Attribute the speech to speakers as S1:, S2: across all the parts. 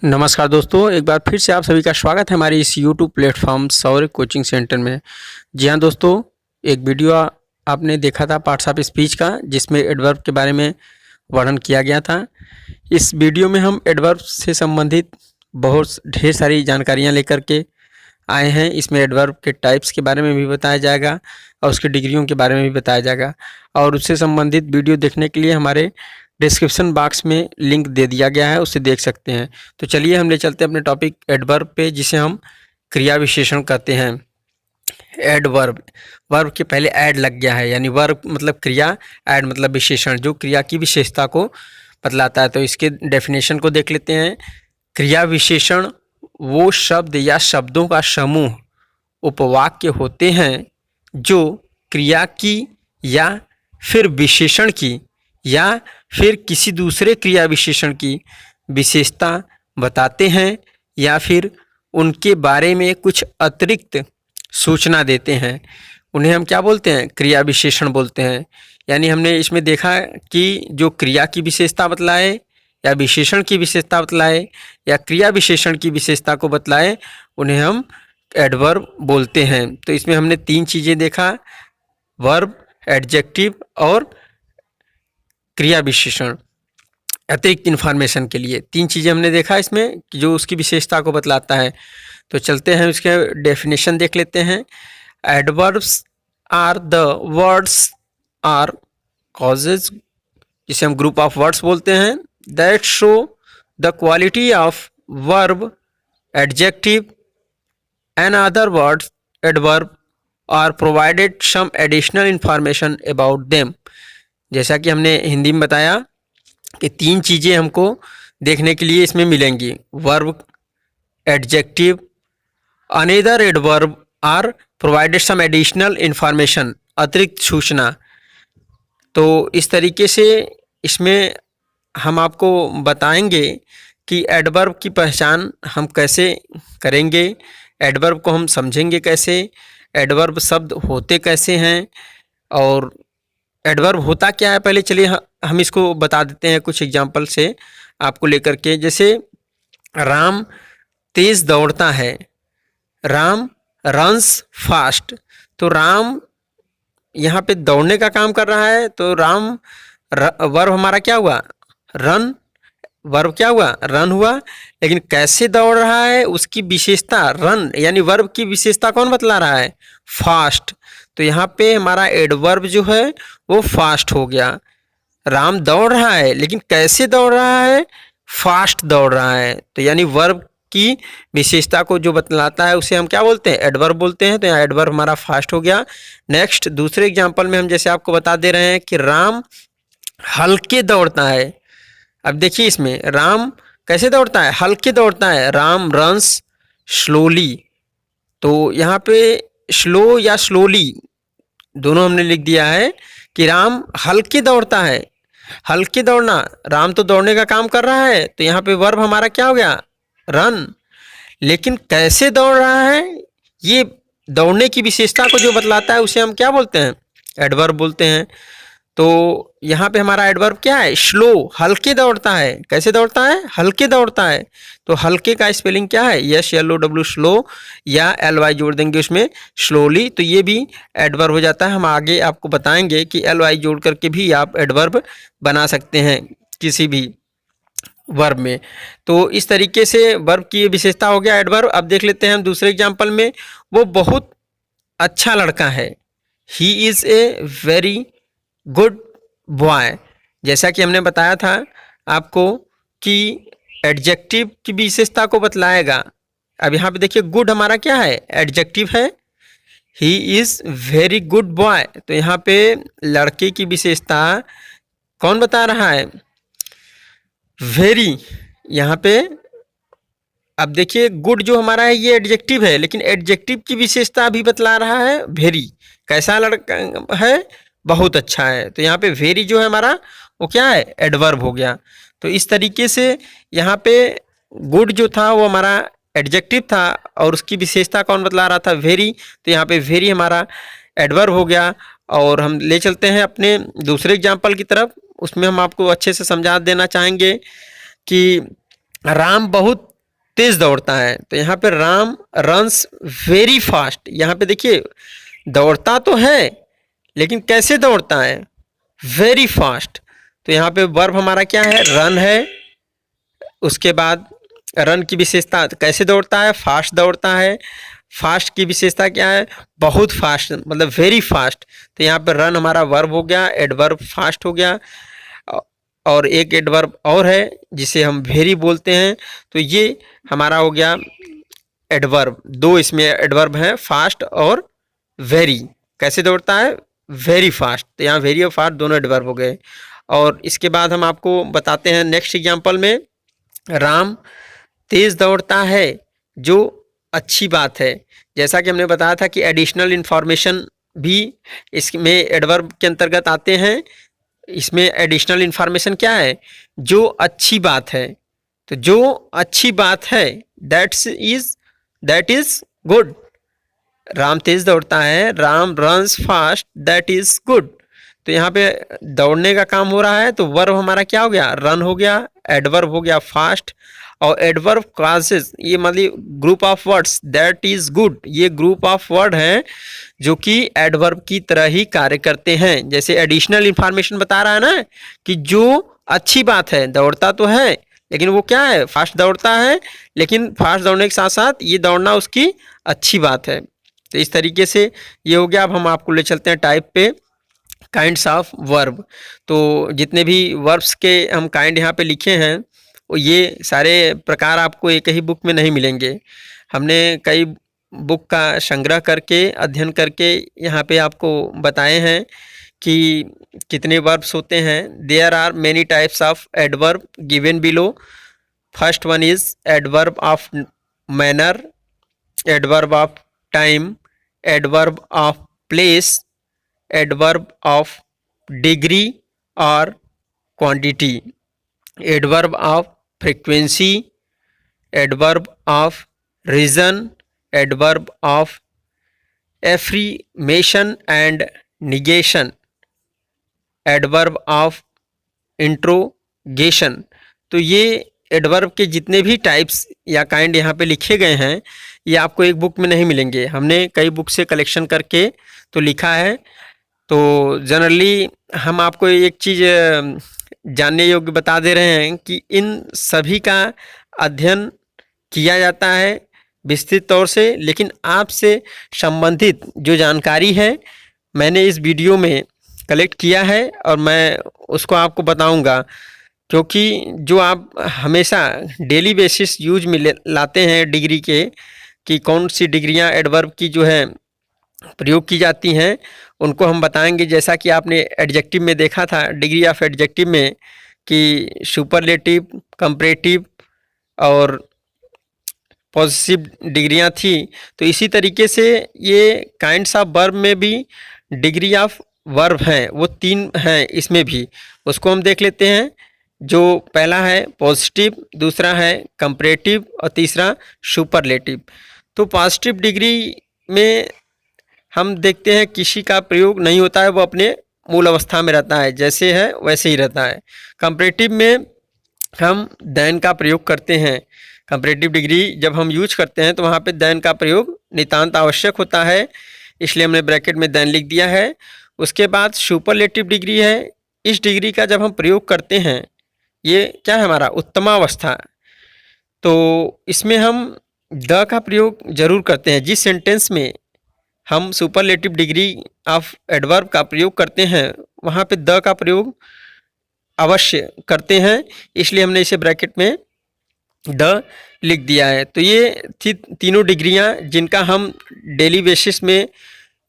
S1: नमस्कार दोस्तों, एक बार फिर से आप सभी का स्वागत है हमारे इस यूट्यूब प्लेटफॉर्म सौर्य कोचिंग सेंटर में। जी हाँ दोस्तों, एक वीडियो आपने देखा था पार्ट्स ऑफ स्पीच का, जिसमें एडवर्ब के बारे में वर्णन किया गया था। इस वीडियो में हम एडवर्ब से संबंधित बहुत ढेर सारी जानकारियाँ लेकर के आए हैं। इसमें एडवर्ब के टाइप्स के बारे में भी बताया जाएगा और उसकी डिग्रियों के बारे में भी बताया जाएगा, और उससे संबंधित वीडियो देखने के लिए हमारे डिस्क्रिप्शन बॉक्स में लिंक दे दिया गया है, उससे देख सकते हैं। तो चलिए हम ले चलते हैं अपने टॉपिक एडवर्ब पे, जिसे हम क्रिया विशेषण कहते हैं। एडवर्ब, वर्ब के पहले ऐड लग गया है, यानी वर्ब मतलब क्रिया, ऐड मतलब विशेषण, जो क्रिया की विशेषता को बतलाता है। तो इसके डेफिनेशन को देख लेते हैं। क्रिया विशेषण वो शब्द या शब्दों का समूह उपवाक्य होते हैं जो क्रिया की या फिर विशेषण की या फिर किसी दूसरे क्रिया विशेषण की विशेषता बताते हैं या फिर उनके बारे में कुछ अतिरिक्त सूचना देते हैं। उन्हें हम क्या बोलते हैं? क्रिया विशेषण बोलते हैं। यानी हमने इसमें देखा कि जो क्रिया की विशेषता बतलाए या विशेषण की विशेषता बतलाए या क्रिया विशेषण की विशेषता को बतलाए, उन्हें हम एडवर्ब बोलते हैं। तो इसमें हमने तीन चीज़ें देखा, वर्ब, एडजेक्टिव और क्रिया विशेषण। अतिरिक्त इन्फॉर्मेशन के लिए तीन चीज़ें हमने देखा इसमें कि जो उसकी विशेषता को बतलाता है। तो चलते हैं उसके डेफिनेशन देख लेते हैं। Adverbs are the words or clauses, जिसे हम ग्रुप ऑफ वर्ड्स बोलते हैं, that show the quality of verb, adjective and other words adverb are provided some additional information about them. जैसा कि हमने हिंदी में बताया कि तीन चीज़ें हमको देखने के लिए इसमें मिलेंगी, verb, adjective, another adverb are provided some additional information, अतिरिक्त सूचना। तो इस तरीके से इसमें हम आपको बताएंगे कि एडवर्ब की पहचान हम कैसे करेंगे, एडवर्ब को हम समझेंगे कैसे, एडवर्ब शब्द होते कैसे हैं और एडवर्ब होता क्या है। पहले चलिए हम इसको बता देते हैं कुछ एग्जाम्पल से आपको लेकर के। जैसे राम तेज दौड़ता है, राम रन्स फास्ट। तो राम यहाँ पे दौड़ने का काम कर रहा है, तो राम वर्ब हमारा क्या हुआ? रन। वर्ब क्या हुआ? रन हुआ। लेकिन कैसे दौड़ रहा है उसकी विशेषता रन, यानी वर्ब की विशेषता कौन बतला रहा है? फास्ट। तो यहाँ पे हमारा एडवर्ब जो है वो फास्ट हो गया। राम दौड़ रहा है, लेकिन कैसे दौड़ रहा है? फास्ट दौड़ रहा है। तो यानी वर्ब की विशेषता को जो बतलाता है उसे हम क्या बोलते हैं? एडवर्ब बोलते हैं। तो यहाँ एडवर्ब हमारा फास्ट हो गया। नेक्स्ट दूसरे एग्जाम्पल में हम जैसे आपको बता दे रहे हैं कि राम हल्के दौड़ता है। अब देखिए इसमें राम कैसे दौड़ता है? हल्के दौड़ता है। Ram runs slowly. तो यहाँ पे स्लो या स्लोली दोनों हमने लिख दिया है कि राम हल्के दौड़ता है। हल्के दौड़ना, राम तो दौड़ने का काम कर रहा है, तो यहाँ पे वर्ब हमारा क्या हो गया? रन। लेकिन कैसे दौड़ रहा है, ये दौड़ने की विशेषता को जो बतलाता है उसे हम क्या बोलते हैं? एडवर्ब बोलते हैं। तो यहाँ पे हमारा एडवर्ब क्या है? स्लो, हल्के दौड़ता है। कैसे दौड़ता है? हल्के दौड़ता है। तो हल्के का स्पेलिंग क्या है? SLOW, स्लो, या LY जोड़ देंगे उसमें, स्लोली। तो ये भी एडवर्ब हो जाता है। हम आगे आपको बताएंगे कि LY जोड़ करके भी आप एडवर्ब बना सकते हैं किसी भी वर्ब में। तो इस तरीके से वर्ब की विशेषता हो गया एडवर्ब। अब देख लेते हैं हम दूसरे एग्जाम्पल में। वो बहुत अच्छा लड़का है, he is a very good boy. जैसा कि हमने बताया था आपको कि एडजेक्टिव की विशेषता को बतलाएगा। अब यहाँ पे देखिए गुड हमारा क्या है? एडजेक्टिव है। He is very good boy, तो यहाँ पे लड़के की विशेषता कौन बता रहा है? वेरी। यहाँ पे अब देखिए गुड जो हमारा है ये एडजेक्टिव है, लेकिन एडजेक्टिव की विशेषता भी बतला रहा है वेरी। कैसा लड़का है? बहुत अच्छा है। तो यहाँ पे वेरी जो है हमारा वो क्या है? एडवर्ब हो गया। तो इस तरीके से यहाँ पे गुड जो था वो हमारा एडजेक्टिव था और उसकी विशेषता कौन बतला रहा था? वेरी। तो यहाँ पे वेरी हमारा एडवर्ब हो गया। और हम ले चलते हैं अपने दूसरे एग्जाम्पल की तरफ। उसमें हम आपको अच्छे से समझा देना चाहेंगे कि राम बहुत तेज दौड़ता है। तो यहाँ पे राम रन्स वेरी फास्ट। यहाँ पे देखिए दौड़ता तो है लेकिन कैसे दौड़ता है, वेरी फास्ट। तो यहाँ पे वर्ब हमारा क्या है, रन है। उसके बाद रन की विशेषता कैसे दौड़ता है, फास्ट दौड़ता है। फास्ट की विशेषता क्या है, बहुत फास्ट, मतलब वेरी फास्ट। तो यहाँ पे रन हमारा वर्ब हो गया, एडवर्ब फास्ट हो गया। और एक एडवर्ब और है जिसे हम वेरी बोलते हैं। तो ये हमारा हो गया एडवर्ब। दो इसमें एडवर्ब हैं, फास्ट और वेरी। कैसे दौड़ता है, वेरी फास्ट। तो यहाँ वेरी और फास्ट दोनों एडवर्ब हो गए। और इसके बाद हम आपको बताते हैं नेक्स्ट एग्जांपल में, राम तेज दौड़ता है, जो अच्छी बात है। जैसा कि हमने बताया था कि एडिशनल इन्फॉर्मेशन भी इसमें एडवर्ब के अंतर्गत आते हैं। इसमें एडिशनल इन्फॉर्मेशन क्या है, जो अच्छी बात है। तो जो अच्छी बात है दैट इज गुड। राम तेज दौड़ता है, Ram runs fast, that is good. तो यहाँ पे दौड़ने का काम हो रहा है, तो वर्ब हमारा क्या हो गया, रन हो गया। एडवर्ब हो गया फास्ट। और एडवर्ब क्लासेस, ये मतलब group of words, that is good, ये ग्रुप ऑफ वर्ड हैं जो कि एडवर्ब की तरह ही कार्य करते हैं। जैसे एडिशनल इंफॉर्मेशन बता रहा है ना कि जो अच्छी बात है, दौड़ता तो है लेकिन वो क्या है, फास्ट दौड़ता है। लेकिन फास्ट दौड़ने के साथ साथ ये दौड़ना उसकी अच्छी बात है। तो इस तरीके से ये हो गया। अब हम आपको ले चलते हैं टाइप पे, काइंड्स ऑफ वर्ब। तो जितने भी वर्ब्स के हम काइंड यहाँ पे लिखे हैं, वो ये सारे प्रकार आपको एक ही बुक में नहीं मिलेंगे। हमने कई बुक का संग्रह करके, अध्ययन करके यहाँ पे आपको बताए हैं कि कितने वर्ब्स होते हैं। There are many types of adverb given below. First one is adverb of manner, adverb of time, adverb of place, adverb of degree और quantity, adverb of frequency, adverb of reason, adverb of affirmation and negation, adverb of interrogation. तो ये adverb के जितने भी types या kind यहाँ पे लिखे गए हैं, ये आपको एक बुक में नहीं मिलेंगे। हमने कई बुक से कलेक्शन करके तो लिखा है। तो जनरली हम आपको एक चीज़ जानने योग्य बता दे रहे हैं कि इन सभी का अध्ययन किया जाता है विस्तृत तौर से, लेकिन आपसे संबंधित जो जानकारी है मैंने इस वीडियो में कलेक्ट किया है और मैं उसको आपको बताऊंगा। क्योंकि जो आप हमेशा डेली बेसिस यूज में लाते हैं डिग्री के, कि कौन सी डिग्रियां एडवर्ब की जो है प्रयोग की जाती हैं, उनको हम बताएंगे। जैसा कि आपने एडजेक्टिव में देखा था, डिग्री ऑफ एडजेक्टिव में, कि सुपरलेटिव, कंपैरेटिव और पॉजिटिव डिग्रियां थी। तो इसी तरीके से ये काइंड्स ऑफ वर्ब में भी डिग्री ऑफ वर्ब हैं, वो 3 हैं इसमें भी। उसको हम देख लेते हैं। जो पहला है पॉजिटिव, दूसरा है कंपैरेटिव और तीसरा सुपरलेटिव। तो पॉजिटिव डिग्री में हम देखते हैं किसी का प्रयोग नहीं होता है, वो अपने मूल अवस्था में रहता है, जैसे है वैसे ही रहता है। कंपैरेटिव में हम देन का प्रयोग करते हैं। कंपैरेटिव डिग्री जब हम यूज करते हैं तो वहाँ पे देन का प्रयोग नितांत आवश्यक होता है, इसलिए हमने ब्रैकेट में देन लिख दिया है। उसके बाद सुपरलेटिव डिग्री है। इस डिग्री का जब हम प्रयोग करते हैं, ये क्या है हमारा उत्तमावस्था। तो इसमें हम द का प्रयोग जरूर करते हैं। जिस सेंटेंस में हम सुपरलेटिव डिग्री ऑफ एडवर्ब का प्रयोग करते हैं, वहाँ पे द का प्रयोग अवश्य करते हैं, इसलिए हमने इसे ब्रैकेट में द लिख दिया है। तो ये थी तीनों डिग्रियां जिनका हम डेली बेसिस में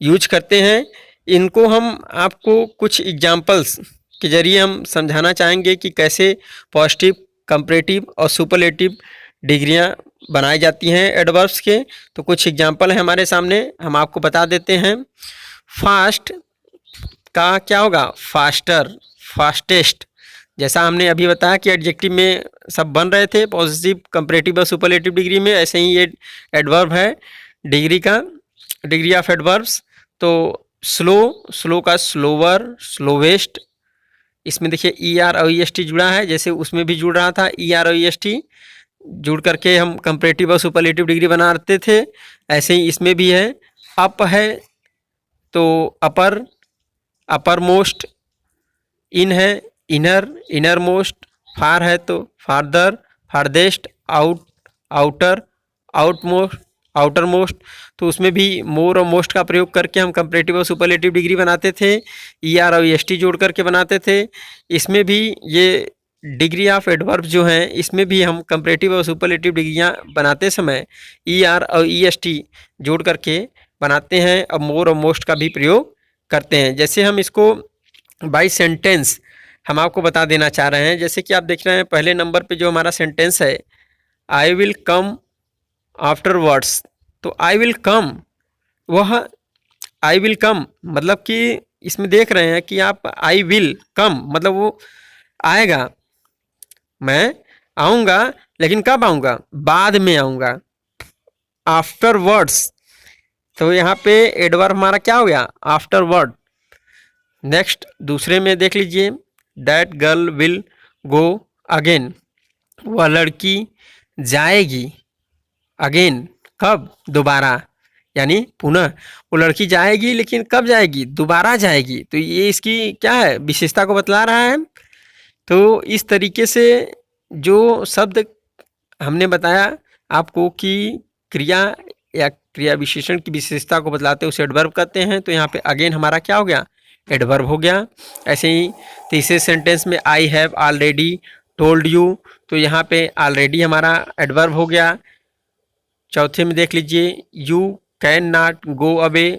S1: यूज करते हैं। इनको हम आपको कुछ एग्जांपल्स के जरिए हम समझाना चाहेंगे कि कैसे पॉजिटिव, कंपैरेटिव और सुपरलेटिव डिग्रियां बनाई जाती हैं एडवर्ब्स के। तो कुछ एग्जांपल है हमारे सामने, हम आपको बता देते हैं। फास्ट का क्या होगा, फास्टर, फास्टेस्ट। जैसा हमने अभी बताया कि एडजेक्टिव में सब बन रहे थे पॉजिटिव, कंपैरेटिव और सुपरलेटिव डिग्री में, ऐसे ही ये एडवर्ब है डिग्री का, डिग्री ऑफ एडवर्ब्स। तो स्लो, स्लो का स्लोवर, स्लोवेस्ट। इसमें देखिए ई आर और ई एस टी जुड़ा है, जैसे उसमें भी जुड़ रहा था ई आर और ई एस टी। जोड़ करके हम कंपैरेटिव और सुपरलेटिव डिग्री बनाते थे, ऐसे ही इसमें भी है। अप है तो अपर, अपर मोस्ट, इन है इनर, इनर मोस्ट, फार है तो फारदर, farthest, out, outer, out most, outer most. तो उसमें भी मोर और मोस्ट का प्रयोग करके हम कंपैरेटिव और सुपरलेटिव डिग्री बनाते थे, ई आर और एस टी जोड़ करके बनाते थे। इसमें भी ये डिग्री ऑफ एडवर्ब जो हैं, इसमें भी हम कंपैरेटिव और सुपरलेटिव डिग्रियां बनाते समय ई आर और ई एस टी जोड़ करके बनाते हैं और मोर और मोस्ट का भी प्रयोग करते हैं। जैसे हम इसको बाई सेंटेंस हम आपको बता देना चाह रहे हैं। जैसे कि आप देख रहे हैं पहले नंबर पे जो हमारा सेंटेंस है, आई विल कम आफ्टरवर्ड्स। तो आई विल कम, वह आई विल कम मतलब कि इसमें देख रहे हैं कि आप आई विल कम मतलब वो आएगा, मैं आऊँगा, लेकिन कब आऊँगा, बाद में आऊँगा। आफ्टरवर्ड्स, तो यहाँ पे एडवर्ब हमारा क्या हो गया, आफ्टरवर्ड। नेक्स्ट दूसरे में देख लीजिए, that girl will go again, वह लड़की जाएगी, अगेन कब, दोबारा, यानी पुनः। वो लड़की जाएगी लेकिन कब जाएगी, दोबारा जाएगी। तो ये इसकी क्या है, विशेषता को बतला रहा है। तो इस तरीके से जो शब्द हमने बताया आपको कि क्रिया या क्रिया विशेषण की विशेषता को बतलाते उसे एडवर्ब कहते हैं। तो यहाँ पे अगेन हमारा क्या हो गया, एडवर्ब हो गया। ऐसे ही तीसरे सेंटेंस में I have already told you, तो यहाँ पे ऑलरेडी हमारा एडवर्ब हो गया। चौथे में देख लीजिए, you can not go away,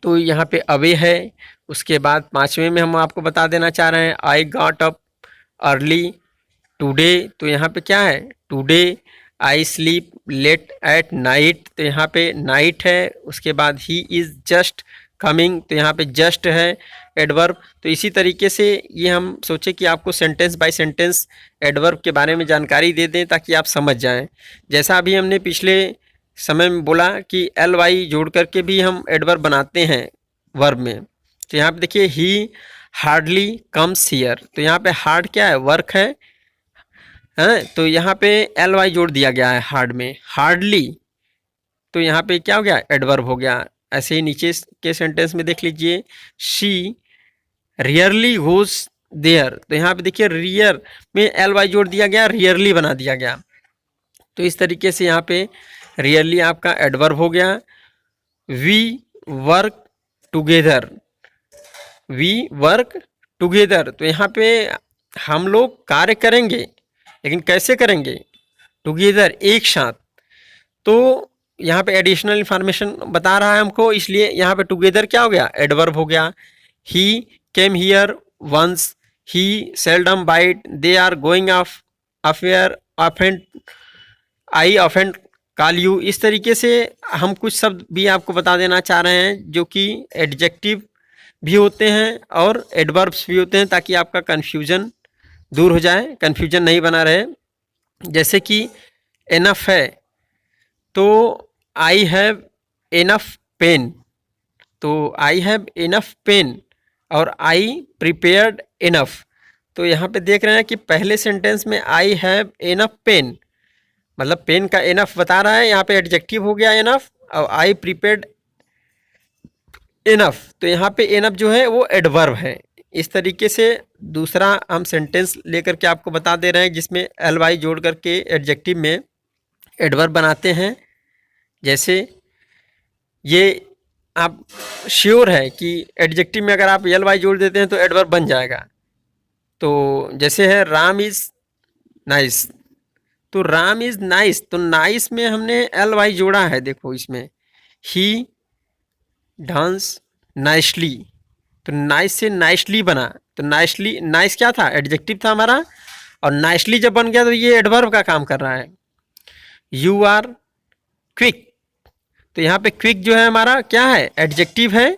S1: तो यहाँ पे अवे है। उसके बाद पाँचवें में हम आपको बता देना चाह रहे हैं, I got up early today, तो यहाँ पे क्या है, today. I sleep late at night, तो यहाँ पे नाइट है। उसके बाद ही इज़ जस्ट कमिंग, तो यहाँ पे जस्ट है एडवर्ब। तो इसी तरीके से ये हम सोचे कि आपको सेंटेंस बाय सेंटेंस एडवर्ब के बारे में जानकारी दे दें ताकि आप समझ जाएं। जैसा अभी हमने पिछले समय में बोला कि एल वाई जोड़ करके भी हम एडवर्ब बनाते हैं वर्ब में। तो यहाँ पे देखिए, ही हार्डली कम्स हियर, तो यहाँ पे हार्ड क्या है, वर्क है, तो यहाँ पे एल वाई जोड़ दिया गया है हार्ड में, हार्डली, तो यहाँ पे क्या हो गया, एडवर्ब हो गया। ऐसे ही नीचे के सेंटेंस में देख लीजिए, शी रियरली गोज देयर, तो यहाँ पे देखिए रियर में एल वाई जोड़ दिया गया, रियरली बना दिया गया। तो इस तरीके से यहाँ पे रियरली आपका एडवर्ब हो गया। We work together, we work together, तो यहाँ पे हम लोग कार्य करेंगे, लेकिन कैसे करेंगे, टुगेदर, एक साथ। तो यहाँ पे एडिशनल इंफॉर्मेशन बता रहा है हमको, इसलिए यहाँ पे टुगेदर क्या हो गया, एडवर्ब हो गया। He came here once, he seldom bite, they are going off affair offend, I offend call you. इस तरीके से हम कुछ शब्द भी आपको बता देना चाह रहे हैं जो कि एडजेक्टिव भी होते हैं और एडवर्ब्स भी होते हैं, ताकि आपका कन्फ्यूजन दूर हो जाए, कन्फ्यूजन नहीं बना रहे। जैसे कि एनफ है, तो आई हैव एनफ पेन, तो आई हैव एनफ पेन और आई प्रिपेयर्ड एनफ। तो यहाँ पे देख रहे हैं कि पहले सेंटेंस में आई हैव एनफ पेन मतलब पेन का एनफ बता रहा है, यहाँ पे एडजेक्टिव हो गया एनफ, और आई प्रिपेयर्ड एनफ, तो यहाँ पे एनफ जो है वो एडवर्ब है। इस तरीके से दूसरा हम सेंटेंस लेकर के आपको बता दे रहे हैं जिसमें एल वाई जोड़ करके एडजेक्टिव में एडवर्ब बनाते हैं। जैसे ये आप श्योर है कि एडजेक्टिव में अगर आप एल वाई जोड़ देते हैं तो एडवर्ब बन जाएगा। तो जैसे है राम इज़ नाइस, तो राम इज़ नाइस, तो नाइस में हमने एल वाई जोड़ा है, देखो इसमें ही डांस नाइसली, तो नाइस से नाइसली बना, तो नाइसली, नाइस क्या था, एडजेक्टिव था हमारा, और नाइसली जब बन गया तो ये एडवर्ब का काम कर रहा है। यू आर क्विक, तो यहाँ पे क्विक जो है हमारा क्या है, एडजेक्टिव है,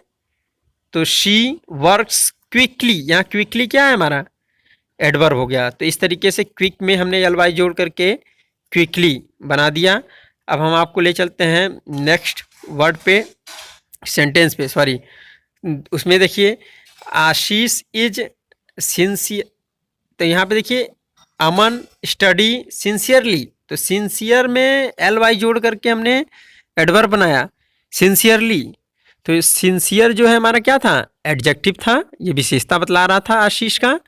S1: तो शी वर्क्स क्विकली, यहाँ क्विकली क्या है हमारा, एडवर्ब हो गया। तो इस तरीके से क्विक में हमने एल वाई जोड़ करके क्विकली बना दिया। अब हम आपको ले चलते हैं नेक्स्ट वर्ड पे, सेंटेंस पे, सॉरी, उसमें देखिए आशीष इज सिंसियर, तो यहाँ पे देखिए अमन स्टडी सिंसियरली, तो सिंसियर में एल वाई जोड़ करके हमने एडवर्ब बनाया, सिंसियरली। तो सिंसियर जो है हमारा क्या था, एडजेक्टिव था, ये विशेषता बतला रहा था आशीष का,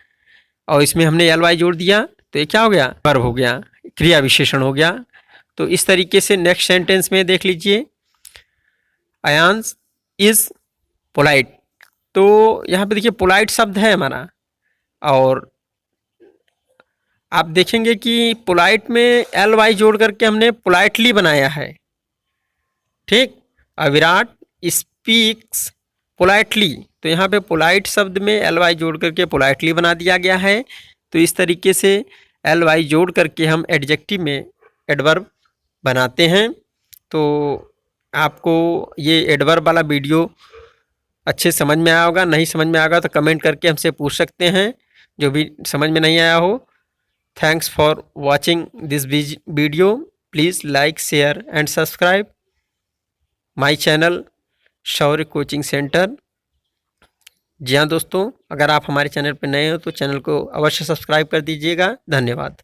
S1: और इसमें हमने एल वाई जोड़ दिया तो ये क्या हो गया, वर्ब हो गया, क्रिया विशेषण हो गया। तो इस तरीके से नेक्स्ट सेंटेंस में देख लीजिए, अयांश इज पोलाइट। तो यहाँ पे देखिए पोलाइट शब्द है हमारा, और आप देखेंगे कि पोलाइट में एल वाई जोड़ करके हमने पोलाइटली बनाया है, ठीक। विराट स्पीक्स पोलाइटली, तो यहाँ पे पोलाइट शब्द में एल वाई जोड़ करके पोलाइटली बना दिया गया है। तो इस तरीके से एल वाई जोड़ करके हम एडजेक्टिव में एडवर्ब बनाते हैं। तो आपको ये एडवर्ब वाला वीडियो अच्छे समझ में आया होगा, नहीं समझ में आएगा तो कमेंट करके हमसे पूछ सकते हैं, जो भी समझ में नहीं आया हो। Thanks for watching this video, please like, share and subscribe my channel Shaurya coaching centre. जी हाँ दोस्तों, अगर आप हमारे चैनल पर नए हो तो चैनल को अवश्य सब्सक्राइब कर दीजिएगा। धन्यवाद।